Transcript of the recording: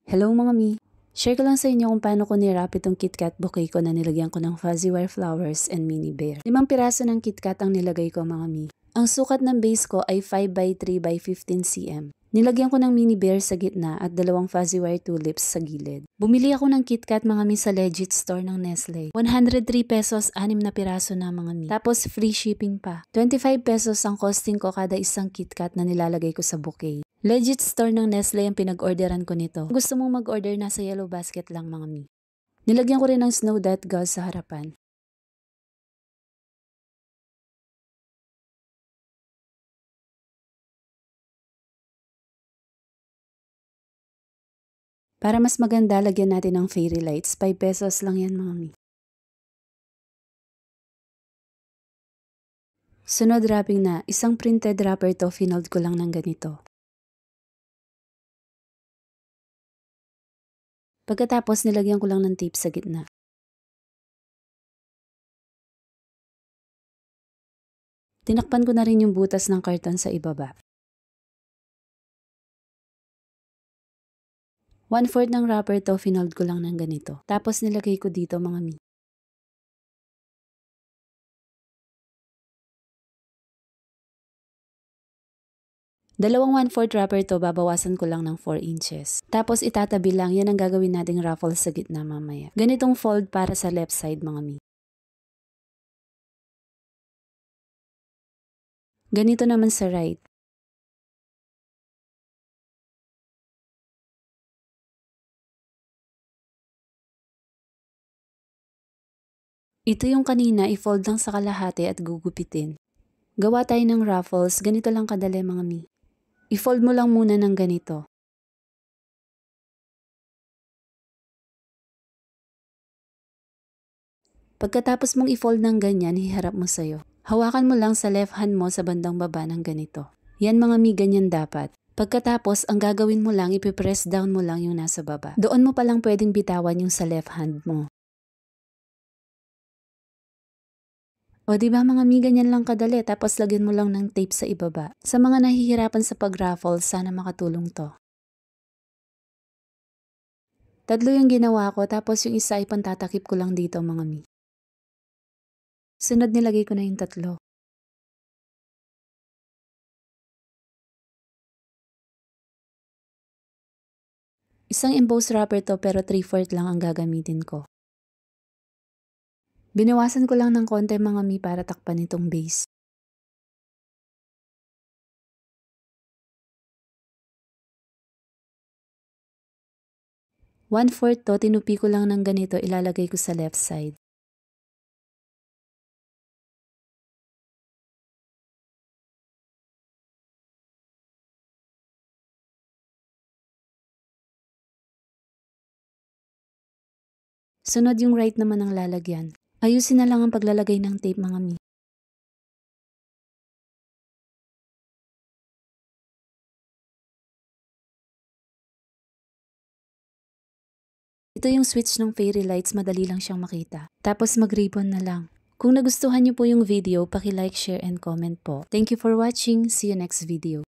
Hello mga mi! Share ko lang sa inyo kung paano ko nirap itong KitKat bouquet ko na nilagyan ko ng fuzzy wire flowers and mini bear. 5 piraso ng KitKat ang nilagay ko mga mi. Ang sukat ng base ko ay 5x3x15 cm. Nilagyan ko ng mini bear sa gitna at 2 fuzzy wire tulips sa gilid. Bumili ako ng KitKat mga mi sa legit store ng Nestle. 103 pesos, 6 na piraso na mga mi. Tapos free shipping pa. 25 pesos ang costing ko kada isang KitKat na nilalagay ko sa bouquet. Legit store ng Nestle ang pinag-orderan ko nito. Kung gusto mong mag-order, nasa yellow basket lang mga mi. Nilagyan ko rin ng snow dot gauze sa harapan. Para mas maganda, lagyan natin ng fairy lights. 5 pesos lang yan mga mi. Sunod wrapping na, isang printed wrapper to, finold ko lang ng ganito. Pagkatapos, nilagyan ko lang ng tape sa gitna. Tinakpan ko na rin yung butas ng karton sa ibaba. 1/4 ng wrapper to, finold ko lang ng ganito. Tapos nilagay ko dito mga mi. Dalawang 1/4 wrapper to, babawasan ko lang ng 4 inches. Tapos itatabi lang, yan ang gagawin nating ruffle sa gitna mamaya. Ganitong fold para sa left side mga mi. Ganito naman sa right. Ito yung kanina, i-fold lang sa kalahati at gugupitin. Gawa tayo ng ruffles, ganito lang kadali mga mi. I-fold mo lang muna ng ganito. Pagkatapos mong i-fold ng ganyan, hiharap mo sa'yo. Hawakan mo lang sa left hand mo sa bandang baba ng ganito. Yan mga mi, ganyan dapat. Pagkatapos, ang gagawin mo lang, ipipress down mo lang yung nasa baba. Doon mo palang pwedeng bitawan yung sa left hand mo. O diba mga mi, ganyan lang kadali, tapos lagyan mo lang ng tape sa ibaba. Sa mga nahihirapan sa pag-raffle, sana makatulong to. Tatlo yung ginawa ko, tapos yung isa ay pantatakip ko lang dito mga mi. Sunod nilagay ko na yung tatlo. Isang embossed wrapper to pero 3/4 lang ang gagamitin ko. Binawasan ko lang ng konti mga mi para takpan itong base. One-fourth to, tinupi ko lang ng ganito, ilalagay ko sa left side. Sunod yung right naman ang lalagyan. Ayusin na lang ang paglalagay ng tape mga mi. Ito yung switch ng fairy lights, madali lang siyang makita. Tapos mag-ribbon na lang. Kung nagustuhan niyo po yung video, paki-like, share, and comment po. Thank you for watching. See you next video.